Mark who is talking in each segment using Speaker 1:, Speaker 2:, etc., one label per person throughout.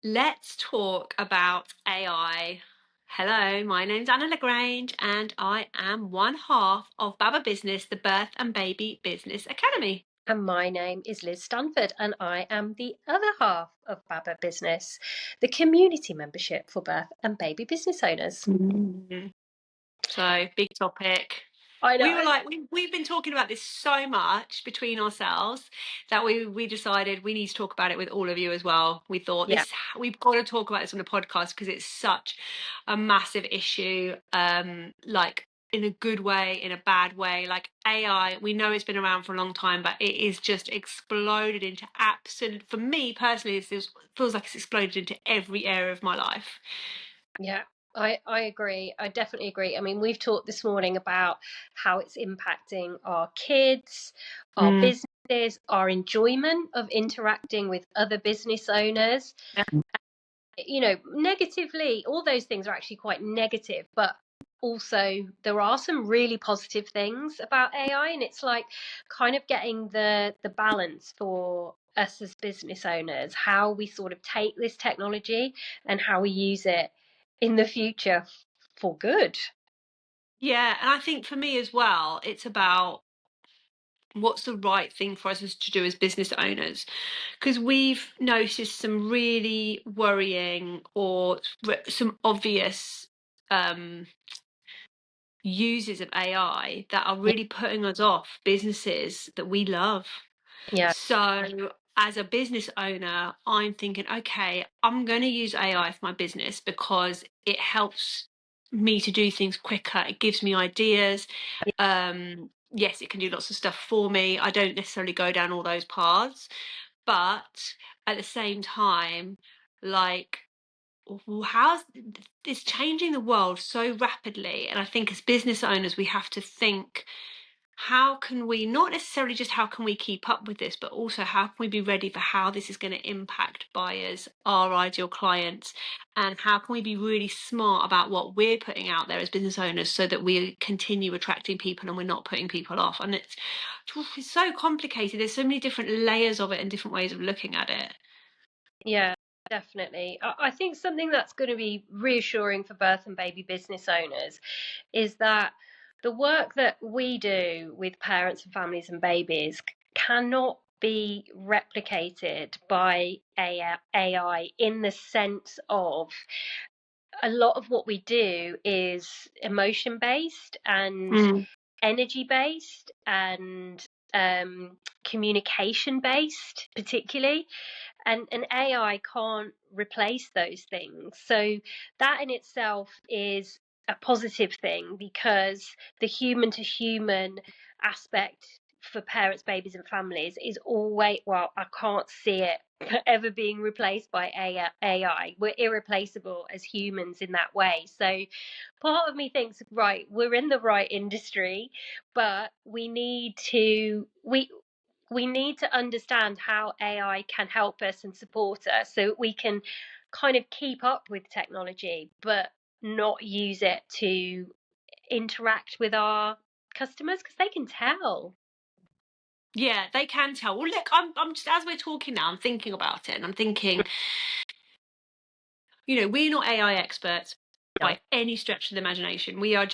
Speaker 1: Let's talk about AI. Hello, my name's Anna Lagrange, and I am one half of Baba Business, the Birth and Baby Business Academy.
Speaker 2: And my name is Liz Stanford, and I am the other half of Baba Business, the community membership for birth and baby business owners.
Speaker 1: So, big topic.
Speaker 2: I
Speaker 1: We were
Speaker 2: know.
Speaker 1: like, we've been talking about this so much between ourselves that we decided we need to talk about it with all of you as well. We thought
Speaker 2: Yeah,
Speaker 1: we've got to talk about this on the podcast because it's such a massive issue. Like in a good way, in a bad way. Like AI, we know it's been around for a long time, but it is just exploded into absolute. For me personally, it feels like it's exploded into every area of my life.
Speaker 2: yeah. I agree. I definitely agree. I mean, we've talked this morning about how it's impacting our kids, our
Speaker 1: Mm.
Speaker 2: businesses, our enjoyment of interacting with other business owners. Negatively, all those things are actually quite negative, but also there are some really positive things about AI, and it's like kind of getting the balance for us as business owners, how we sort of take this technology and how we use it in the future for good.
Speaker 1: Yeah, and I think for me as well, it's about what's the right thing for us to do as business owners, because we've noticed some really worrying or some obvious um, uses of AI that are
Speaker 2: Yeah,
Speaker 1: really putting us off businesses that we love.
Speaker 2: yeah,
Speaker 1: So, as a business owner, I'm thinking, okay, I'm going to use AI for my business because it helps me to do things quicker. It gives me ideas. Yes, it can do lots of stuff for me. I don't necessarily go down all those paths, but at the same time, like, how's it's changing the world so rapidly, and I think as business owners, we have to think, how can we not necessarily just how can we keep up with this, but also how can we be ready for how this is going to impact buyers, our ideal clients, and how can we be really smart about what we're putting out there as business owners so that we continue attracting people and we're not putting people off. And it's so complicated. There's so many different layers of it and different ways of looking at it.
Speaker 2: yeah, definitely. I think something that's going to be reassuring for birth and baby business owners is that the work that we do with parents and families and babies cannot be replicated by AI, in the sense of a lot of what we do is emotion based and
Speaker 1: Mm.
Speaker 2: energy based and communication based, particularly, and AI can't replace those things. So that in itself is a positive thing, because the human to human aspect for parents, babies, and families is always, well, I can't see it ever being replaced by AI. We're irreplaceable as humans in that way. So part of me thinks, right, we're in the right industry, but we need to understand how AI can help us and support us so we can kind of keep up with technology, but not use it to interact with our customers, because they can tell.
Speaker 1: Yeah, they can tell. Well, look, I'm just, as we're talking now, I'm thinking about it and I'm thinking, we're not AI experts
Speaker 2: No.
Speaker 1: by any stretch of the imagination. We are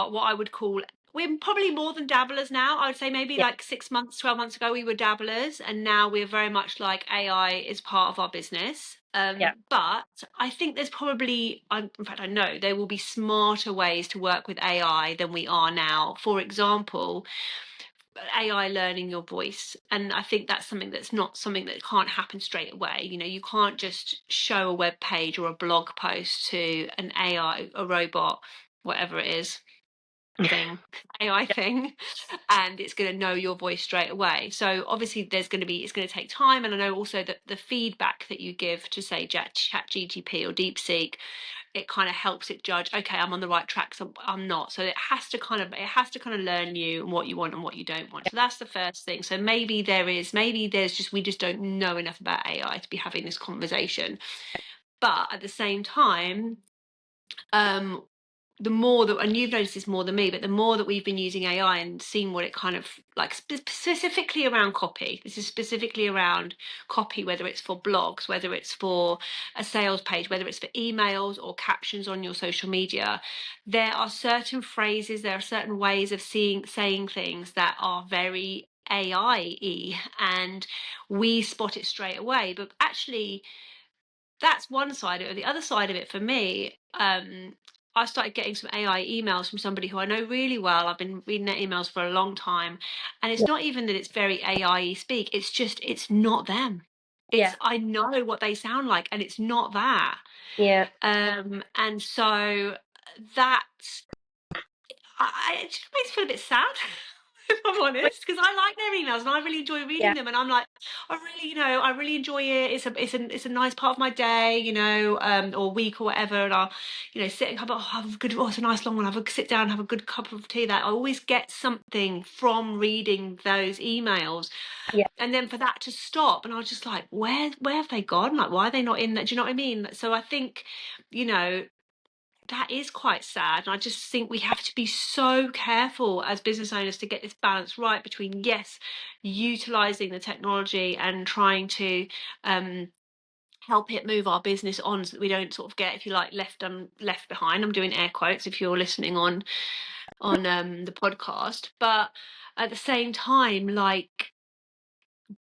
Speaker 1: what I would call, we're probably more than dabblers now. I would say maybe
Speaker 2: Yeah.
Speaker 1: like 6 months, 12 months ago, we were dabblers, and now we're very much like AI is part of our business.
Speaker 2: Yeah.
Speaker 1: But I think there's probably, in fact, I know there will be smarter ways to work with AI than we are now. For example, AI learning your voice. And I think that's something that's not something that can't happen straight away. You can't just show a web page or a blog post to an AI, a robot, whatever it is, thing, AI thing, and it's going to know your voice straight away. So obviously it's going to take time. And I know also that the feedback that you give to, say, ChatGPT or DeepSeek, it kind of helps it judge, okay, I'm on the right track, so I'm not. So it has to kind of learn you and what you want and what you don't want. So that's the first thing. So maybe there's just, we just don't know enough about AI to be having this conversation. But at the same time, um the more that, and you've noticed this more than me, but the more that we've been using AI and seeing what it kind of like, specifically around copy. This is specifically around copy, whether it's for blogs, whether it's for a sales page, whether it's for emails or captions on your social media. There are certain phrases, there are certain ways of saying things that are very AI-y, and we spot it straight away. But actually, that's one side of it. The other side of it for me, I started getting some AI emails from somebody who I know really well. I've been reading their emails for a long time. And it's
Speaker 2: Yeah.
Speaker 1: not even that it's very AI speak, it's just, it's not them.
Speaker 2: Yeah.
Speaker 1: I know what they sound like, and it's not that.
Speaker 2: Yeah.
Speaker 1: And so that, it just makes me feel a bit sad, if I'm honest, because I like their emails and I really enjoy reading
Speaker 2: Yeah.
Speaker 1: them. And I'm like, I really enjoy it. It's a nice part of my day, or week or whatever. And I'll, sit and have a good, it's a nice long one. Sit down, have a good cup of tea. That I always get something from reading those emails.
Speaker 2: Yeah.
Speaker 1: And then for that to stop, and I was just like, where have they gone? Like, why are they not in that? Do you know what I mean? So I think, you know, that is quite sad. And I just think we have to be so careful as business owners to get this balance right between, yes, utilizing the technology and trying to help it move our business on, so that we don't sort of get, if you like, left behind. I'm doing air quotes if you're listening on the podcast, but at the same time, like,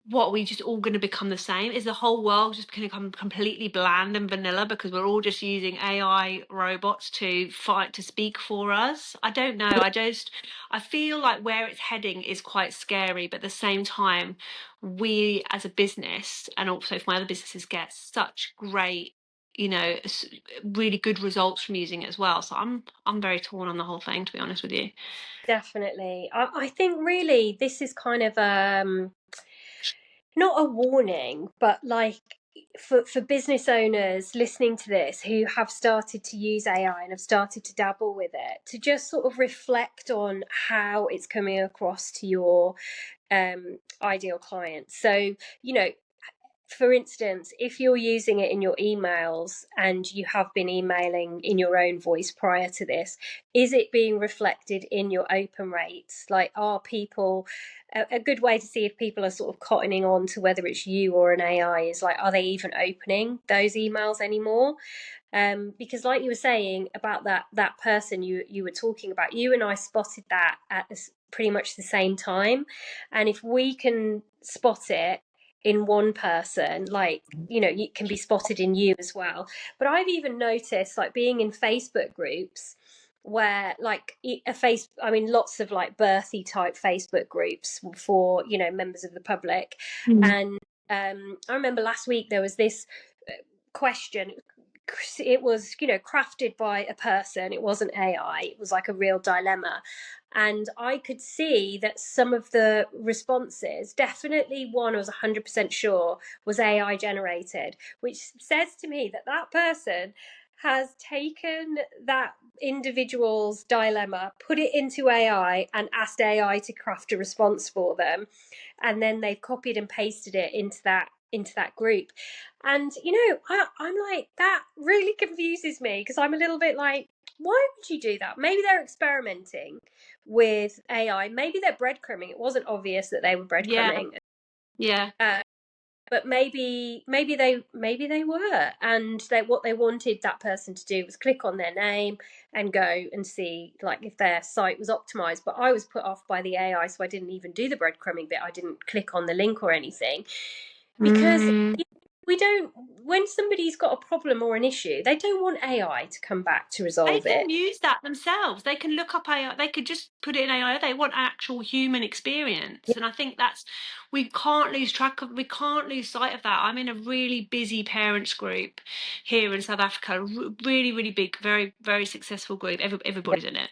Speaker 1: what, are we just all going to become the same? Is the whole world just going to become completely bland and vanilla because we're all just using AI robots to speak for us? I don't know. I feel like where it's heading is quite scary, but at the same time, we as a business, and also if my other businesses, get such great, really good results from using it as well. So I'm very torn on the whole thing, to be honest with you.
Speaker 2: Definitely. I think really this is kind of not a warning, but like for business owners listening to this who have started to use AI and have started to dabble with it, to just sort of reflect on how it's coming across to your ideal clients. So, you know, for instance, if you're using it in your emails and you have been emailing in your own voice prior to this, is it being reflected in your open rates? Like, are people, a good way to see if people are sort of cottoning on to whether it's you or an AI is like, are they even opening those emails anymore? Because like you were saying about that person you were talking about, you and I spotted that at pretty much the same time. And if we can spot it in one person, like, it can be spotted in you as well. But I've even noticed, like, being in Facebook groups where, like, lots of like birthy type Facebook groups for, members of the public.
Speaker 1: Mm.
Speaker 2: And I remember last week there was this question. It was, crafted by a person. It wasn't AI. It was like a real dilemma. And I could see that some of the responses, definitely one I was 100% sure was AI generated, which says to me that that person has taken that individual's dilemma, put it into AI, and asked AI to craft a response for them, and then they've copied and pasted it into that group. And I'm like, that really confuses me, because I'm a little bit like, why would you do that? Maybe they're experimenting with AI. Maybe they're breadcrumbing. It wasn't obvious that they were
Speaker 1: Yeah,
Speaker 2: breadcrumbing.
Speaker 1: yeah.
Speaker 2: But maybe they were, and what they wanted that person to do was click on their name and go and see, like, if their site was optimized. But I was put off by the AI, so I didn't even do the breadcrumbing bit. I didn't click on the link or anything, because
Speaker 1: Mm.
Speaker 2: we don't, when somebody's got a problem or an issue, they don't want AI to come back to
Speaker 1: They
Speaker 2: resolve it.
Speaker 1: can use that themselves. They can look up AI. They could just put it in AI. They want actual human experience. And I think we can't lose we can't lose sight of that. I'm in a really busy parents group here in South Africa, really, really big, very, very successful group. Everybody's in it.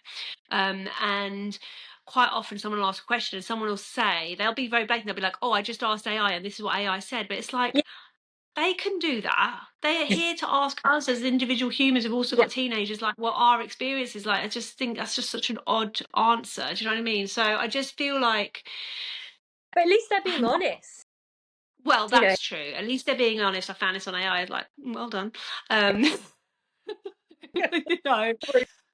Speaker 1: And quite often someone will ask a question and someone will say, they'll be very blatant. They'll be like, oh, I just asked AI and this is what AI said. But it's like,
Speaker 2: Yeah,
Speaker 1: they can do that. They are here to ask us as individual humans. We've also
Speaker 2: yeah.
Speaker 1: got teenagers, like, what our experience is like. I just think that's just such an odd answer. Do you know what I mean? So I just feel like,
Speaker 2: But at least they're being honest,
Speaker 1: well,
Speaker 2: you know.
Speaker 1: that's true. At least they're being honest. I found this on AI. I was like, well done. Um, you know.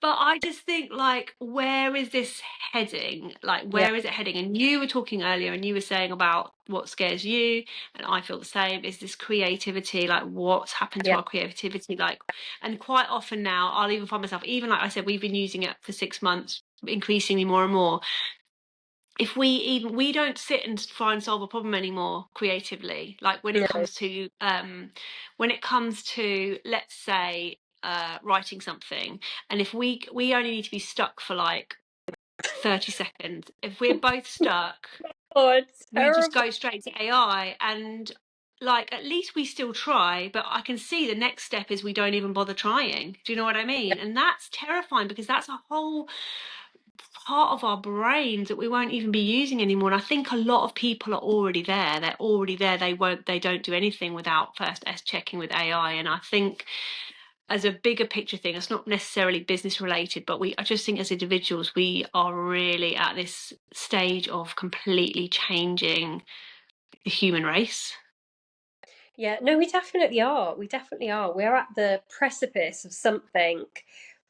Speaker 1: But I just think, like, where is this heading? Like,
Speaker 2: Yeah,
Speaker 1: where is it heading? And you were talking earlier and you were saying about what scares you, and I feel the same, is this creativity, like what's happened to
Speaker 2: yeah,
Speaker 1: our creativity? Like, and quite often now, I'll even find myself, even like I said, we've been using it for 6 months, increasingly more and more. If we don't sit and try and solve a problem anymore creatively, like
Speaker 2: no,
Speaker 1: when it comes to, let's say, writing something, and if we only need to be stuck for like 30 seconds, if we're both stuck,
Speaker 2: oh, it's
Speaker 1: we just
Speaker 2: terrible.
Speaker 1: go straight to AI, and like at least we still try, but I can see the next step is we don't even bother trying. Do you know what I mean? And that's terrifying, because that's a whole part of our brains that we won't even be using anymore. And I think a lot of people are already there. They're already there. They don't do anything without first checking with AI. And I think as a bigger picture thing, it's not necessarily business related, but I just think as individuals, we are really at this stage of completely changing the human race.
Speaker 2: Yeah, no, we definitely are. We definitely are. We're at the precipice of something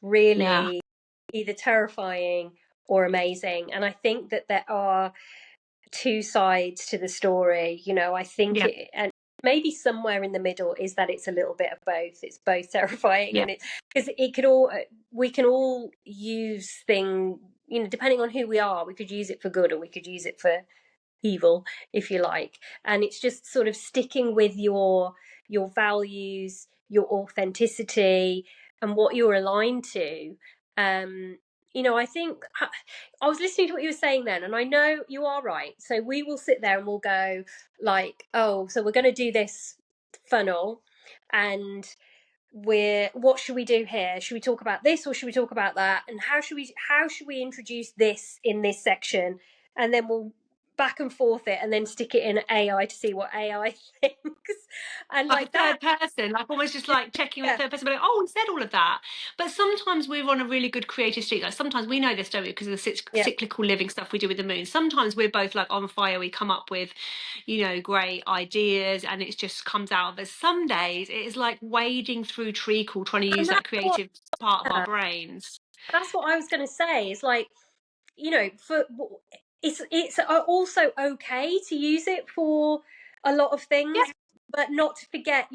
Speaker 1: Yeah.
Speaker 2: really either terrifying or amazing. And I think that there are two sides to the story. I think
Speaker 1: Yeah.
Speaker 2: and maybe somewhere in the middle is that it's a little bit of both. It's both terrifying
Speaker 1: Yeah.
Speaker 2: and it's because it could all we can all use thing, depending on who we are, we could use it for good or we could use it for evil, if you like. And it's just sort of sticking with your values, your authenticity, and what you're aligned to. I think I was listening to what you were saying then, and I know you are right. So we will sit there and we'll go like, oh, so we're going to do this funnel, and what should we do here? Should we talk about this or should we talk about that? And how should we introduce this in this section? And then we'll back and forth it and then stick it in AI to see what AI thinks. And
Speaker 1: Like a
Speaker 2: like that,
Speaker 1: third person, like almost just like checking with a
Speaker 2: yeah,
Speaker 1: third person, like, oh, we said all of that. But sometimes we're on a really good creative streak. Like sometimes we know this, don't we? Because of the
Speaker 2: yeah.
Speaker 1: cyclical living stuff we do with the moon. Sometimes we're both like on fire. We come up with, great ideas, and it just comes out of us. Some days it is like wading through treacle, trying to
Speaker 2: And
Speaker 1: use that creative part of our brains.
Speaker 2: that's what I was going to say. It's like, for it's also okay to use it for a lot of
Speaker 1: Yeah.
Speaker 2: things, but not to forget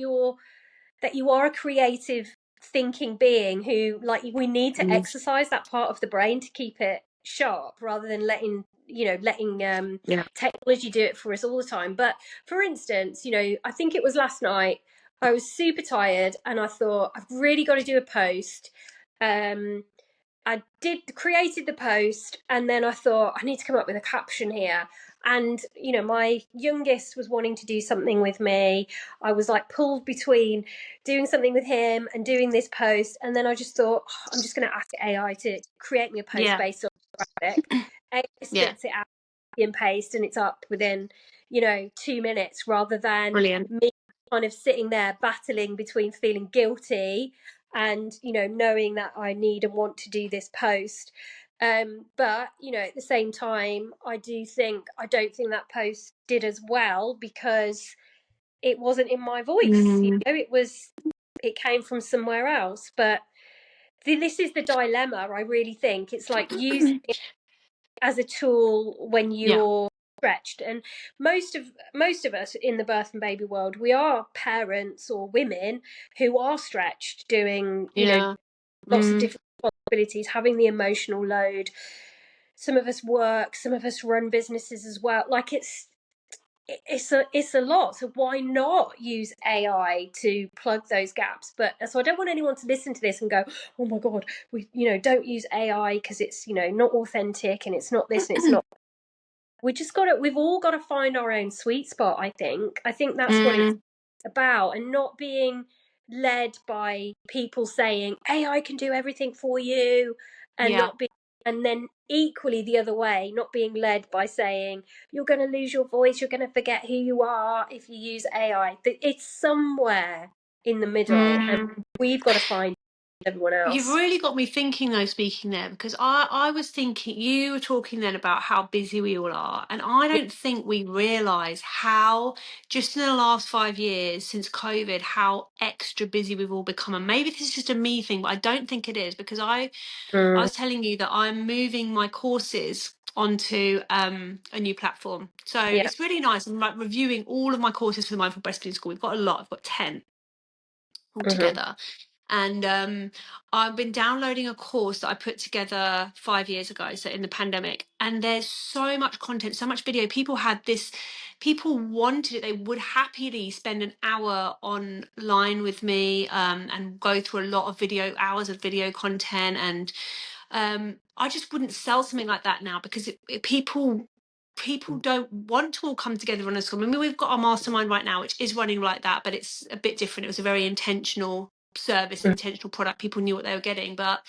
Speaker 2: that you are a creative thinking being who, like, we need to
Speaker 1: Mm,
Speaker 2: exercise that part of the brain to keep it sharp rather than letting
Speaker 1: yeah.
Speaker 2: technology do it for us all the time. But for instance, I think it was last night, I was super tired and I thought I've really got to do a post. I created the post, and then I thought I need to come up with a caption here. And my youngest was wanting to do something with me. I was like pulled between doing something with him and doing this post, and then I just thought, "Oh, I'm just going to ask AI to create me a post
Speaker 1: Yeah.
Speaker 2: based on graphic." AI
Speaker 1: Yeah.
Speaker 2: spits it out and paste, and it's up within 2 minutes, rather than
Speaker 1: Brilliant.
Speaker 2: me kind of sitting there battling between feeling guilty and knowing that I need and want to do this post. But at the same time, I don't think that post did as well because it wasn't in my voice.
Speaker 1: Mm,
Speaker 2: It came from somewhere else. But this is the dilemma. I really think it's like using it as a tool when
Speaker 1: yeah.
Speaker 2: you're stretched. And most of us in the birth and baby world, we are parents or women who are stretched, doing
Speaker 1: Yeah.
Speaker 2: lots of
Speaker 1: Mm,
Speaker 2: different responsibilities, having the emotional load. Some of us work, some of us run businesses as well. Like it's a lot. So why not use AI to plug those gaps? But so I don't want anyone to listen to this and go, "Oh my god, we don't use AI because it's not authentic and it's not this and it's not." We've all got to find our own sweet spot. I think that's what it's
Speaker 1: mm,
Speaker 2: about, and not being led by people saying AI can do everything for you, and
Speaker 1: yeah.
Speaker 2: not be and then equally the other way, not being led by saying you're going to lose your voice, you're going to forget who you are if you use AI. It's somewhere in the middle, and
Speaker 1: Mm.
Speaker 2: we've got to find. everyone
Speaker 1: You've
Speaker 2: else.
Speaker 1: really got me thinking though, speaking there, because I was thinking, you were talking then about how busy we all are, and I don't think we realise how, just in the last 5 years since COVID, how extra busy we've all become. And maybe this is just a me thing, but I don't think it is, because I
Speaker 2: Mm,
Speaker 1: was telling you that I'm moving my courses onto a new platform. So
Speaker 2: yeah.
Speaker 1: it's really nice. I'm like reviewing all of my courses for the Mindful Breastfeeding School. We've got a lot. I've got 10
Speaker 2: Hmm.
Speaker 1: altogether. And I've been downloading a course that I put together 5 years ago, so in the pandemic. And there's so much content, so much video. People wanted it. They would happily spend an hour online with me and go through a lot of hours of video content. And I just wouldn't sell something like that now, because people don't want to all come together on a school. I mean, we've got our mastermind right now, which is running like that, but it's a bit different. It was a very intentional service, intentional product. People knew what they were getting. But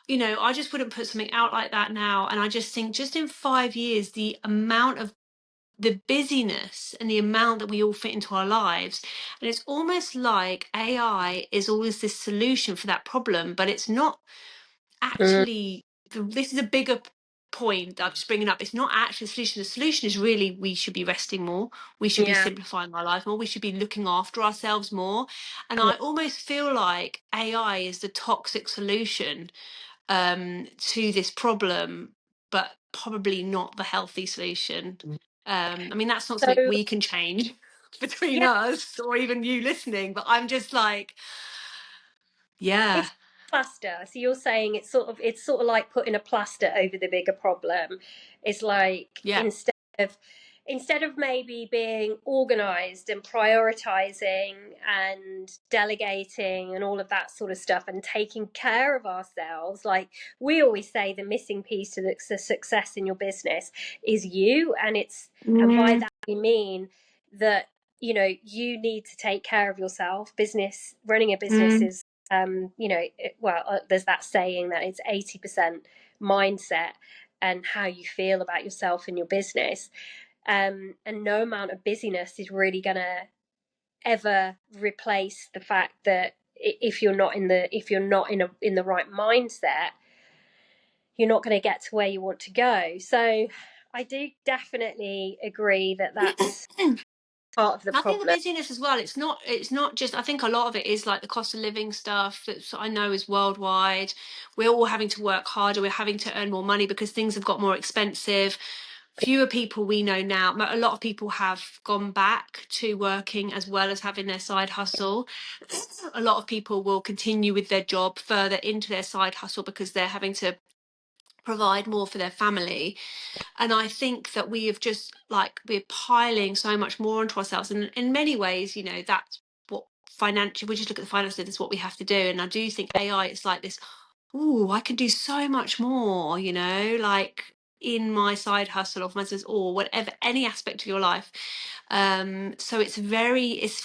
Speaker 1: I just wouldn't put something out like that now. And I just think, just in 5 years, the amount of the busyness and the amount that we all fit into our lives, and it's almost like AI is always this solution for that problem, but it's not
Speaker 2: Mm,
Speaker 1: actually. This is a bigger point that I'm just bringing up. It's not actually a solution. The solution is really, we should be resting more, we should be
Speaker 2: yeah.
Speaker 1: simplifying our life more, we should be looking after ourselves more. And
Speaker 2: Yeah.
Speaker 1: I almost feel like AI is the toxic solution to this problem, but probably not the healthy solution. I mean, that's not something
Speaker 2: So
Speaker 1: we can change between
Speaker 2: yeah,
Speaker 1: us or even you listening, but I'm just like, yeah,
Speaker 2: it's plaster. So you're saying it's sort of like putting a plaster over the bigger problem. It's like
Speaker 1: yeah.
Speaker 2: of instead of maybe being organized and prioritizing and delegating and all of that sort of stuff and taking care of ourselves, like we always say, the missing piece to the success in your business is you. And by
Speaker 1: Mm,
Speaker 2: that we mean that you need to take care of yourself. Business running a business
Speaker 1: mm.
Speaker 2: is there's that saying that it's 80% mindset and how you feel about yourself and your business. And no amount of busyness is really going to ever replace the fact that if you're not in the right mindset, you're not going to get to where you want to go. So I do definitely agree that that's part of the
Speaker 1: I think the
Speaker 2: problem.
Speaker 1: busyness as well. It's not just. I think a lot of it is like the cost of living stuff that I know is worldwide. We're all having to work harder. We're having to earn more money because things have got more expensive. Fewer people we know now. A lot of people have gone back to working as well as having their side hustle. A lot of people will continue with their job further into their side hustle because they're having to provide more for their family. And I think that we have just like, we're piling so much more onto ourselves. And in many ways, that's what financial, we just look at the finances, that's what we have to do. And I do think AI is like this, oh, I can do so much more, like in my side hustle or my business or whatever, any aspect of your life. So it's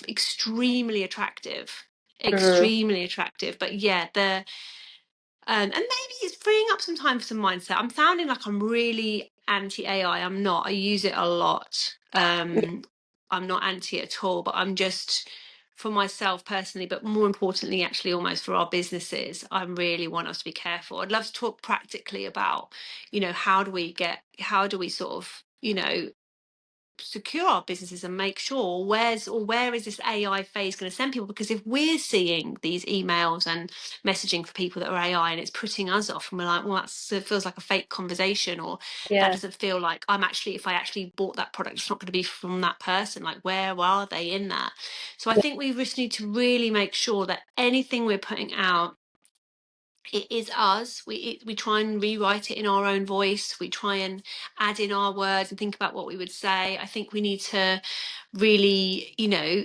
Speaker 1: extremely attractive.
Speaker 2: Mm-hmm.
Speaker 1: Extremely attractive. But yeah, and maybe it's freeing up some time for some mindset. I'm sounding like I'm really anti AI. I'm not. I use it a lot. I'm not anti it at all, but I'm just, for myself personally, but more importantly, actually, almost for our businesses, I really want us to be careful. I'd love to talk practically about, how do we sort of, secure our businesses and make sure where is this AI phase going to send people? Because if we're seeing these emails and messaging for people that are AI and it's putting us off, and we're like, well, it feels like a fake conversation, or that
Speaker 2: Yeah.
Speaker 1: doesn't feel like if I actually bought that product, it's not going to be from that person. Like, where are they in that? So I think we just need to really make sure that anything we're putting out, it is us. We try and rewrite it in our own voice. We try and add in our words and think about what we would say. I think we need to really,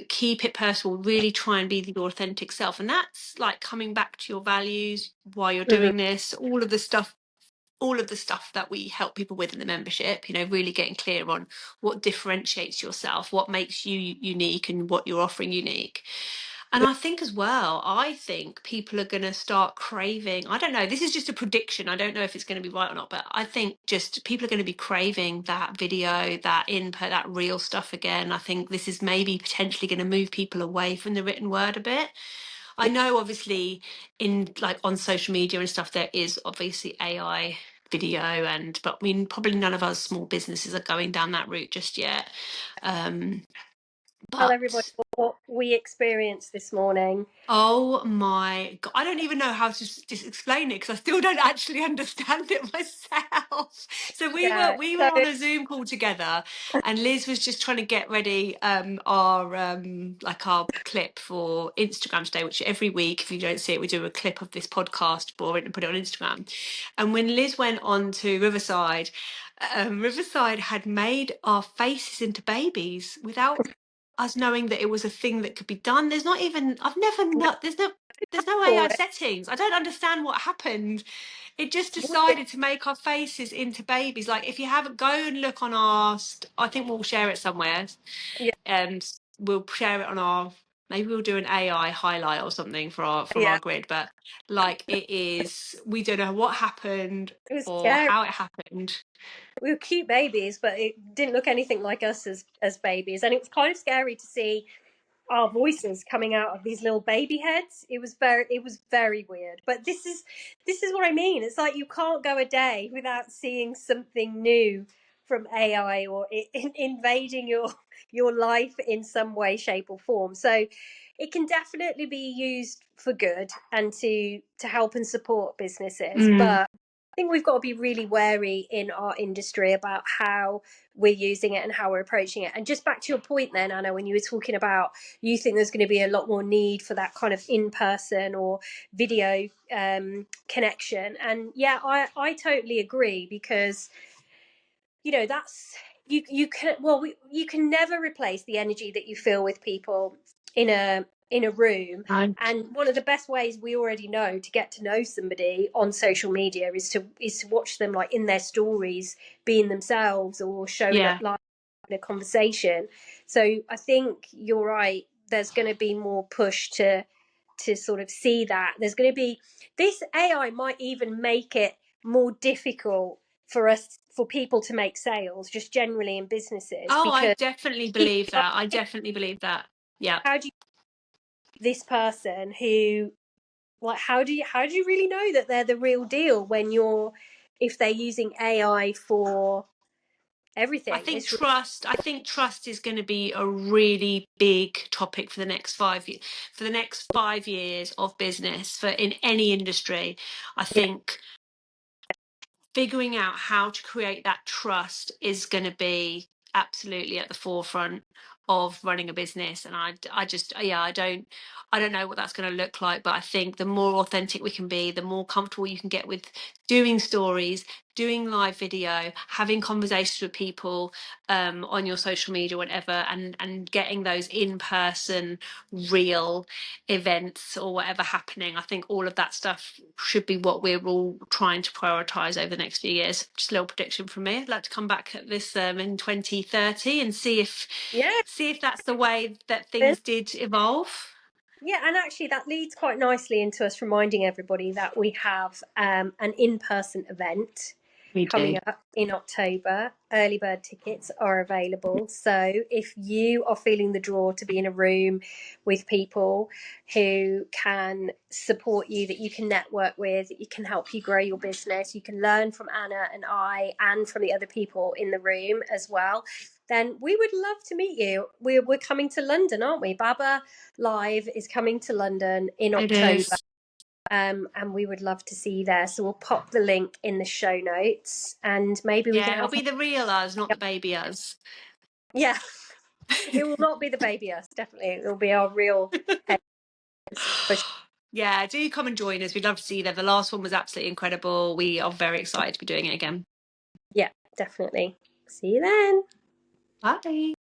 Speaker 1: keep it personal, really try and be your authentic self. And that's like coming back to your values, why you're
Speaker 2: Mm-hmm.
Speaker 1: doing this, all of the stuff that we help people with in the membership, really getting clear on what differentiates yourself, what makes you unique and what you're offering unique. And I think as well, I think people are going to start craving, I don't know, this is just a prediction. I don't know if it's going to be right or not, but I think just people are going to be craving that video, that input, that real stuff again. I think this is maybe potentially going to move people away from the written word a bit. I know obviously in like on social media and stuff there is obviously AI video, and but I mean probably none of us small businesses are going down that route just yet. Um
Speaker 2: Tell everybody
Speaker 1: but
Speaker 2: what we experienced this morning.
Speaker 1: oh my God. I don't even know how to just explain it because I still don't actually understand it myself. So
Speaker 2: Yeah.
Speaker 1: we were
Speaker 2: So
Speaker 1: on a Zoom call together, and Liz was just trying to get ready our like our clip for Instagram today, which every week, if you don't see it, we do a clip of this podcast for it and put it on Instagram. And when Liz went on to Riverside, Riverside had made our faces into babies without us knowing that it was a thing that could be done. There's not even I've never not there's no
Speaker 2: for
Speaker 1: AI
Speaker 2: it.
Speaker 1: settings. I don't understand what happened. It just
Speaker 2: We-
Speaker 1: decided to make our faces into babies. Like if you haven't, go and look on our I think we'll share it somewhere.
Speaker 2: Yeah,
Speaker 1: We'll share it on our, maybe we'll do an AI highlight or something for our from
Speaker 2: yeah.
Speaker 1: our grid. But like it is, we don't know what happened
Speaker 2: It was
Speaker 1: or
Speaker 2: scary.
Speaker 1: how it happened.
Speaker 2: We were cute babies, but it didn't look anything like us as babies, and it was kind of scary to see our voices coming out of these little baby heads. It was very weird. But this is what I mean. It's like you can't go a day without seeing something new from AI or invading your life in some way, shape, or form. So it can definitely be used for good and to help and support businesses.
Speaker 1: Mm.
Speaker 2: But I think we've got to be really wary in our industry about how we're using it and how we're approaching it. And just back to your point then, Anna, when you were talking about you think there's going to be a lot more need for that kind of in-person or video connection. And yeah, I totally agree, because that's you can, well, you can never replace the energy that you feel with people in a room.
Speaker 1: No.
Speaker 2: And one of the best ways we already know to get to know somebody on social media is to watch them, like, in their stories, being themselves or showing up
Speaker 1: Yeah.
Speaker 2: live in a conversation. So I think you're right, there's going to be more push to sort of see that. There's going to be, this AI might even make it more difficult for people to make sales just generally in businesses,
Speaker 1: Oh, I
Speaker 2: because
Speaker 1: definitely
Speaker 2: people
Speaker 1: believe
Speaker 2: are
Speaker 1: that. I
Speaker 2: like,
Speaker 1: definitely believe that. Yeah.
Speaker 2: how do you, this person who, like, how do you really know that they're the real deal when you're, if they're using AI for everything? It's
Speaker 1: I think trust is going to be a really big topic for the next 5 years, for the next 5 years of business for in any industry. I
Speaker 2: yeah,
Speaker 1: think figuring out how to create that trust is going to be absolutely at the forefront of running a business. And I just, yeah, I don't know what that's going to look like, but I think the more authentic we can be, the more comfortable you can get with doing stories, doing live video, having conversations with people on your social media, whatever, and getting those in person real events or whatever happening. I think all of that stuff should be what we're all trying to prioritize over the next few years. Just a little prediction from me. I'd like to come back at this in 2030 and
Speaker 2: yeah.
Speaker 1: see if that's the way that things did evolve.
Speaker 2: Yeah, and actually, that leads quite nicely into us reminding everybody that we have an in-person event
Speaker 1: We
Speaker 2: coming
Speaker 1: do.
Speaker 2: up in October. Early bird tickets are available. So if you are feeling the draw to be in a room with people who can support you, that you can network with, that you can help you grow your business, you can learn from Anna and I and from the other people in the room as well, then we would love to meet you. We're coming to London, aren't we? Baba Live is coming to London in
Speaker 1: It
Speaker 2: October,
Speaker 1: is.
Speaker 2: and we would love to see you there. So we'll pop the link in the show notes, and maybe we can
Speaker 1: Yeah, it'll
Speaker 2: have.
Speaker 1: be the real us, not the baby us.
Speaker 2: Yeah, it will not be the baby us. Definitely, it will be our real heads for sure.
Speaker 1: Yeah, do come and join us. We'd love to see you there. The last one was absolutely incredible. We are very excited to be doing it again.
Speaker 2: Yeah, definitely. See you then.
Speaker 1: Bye.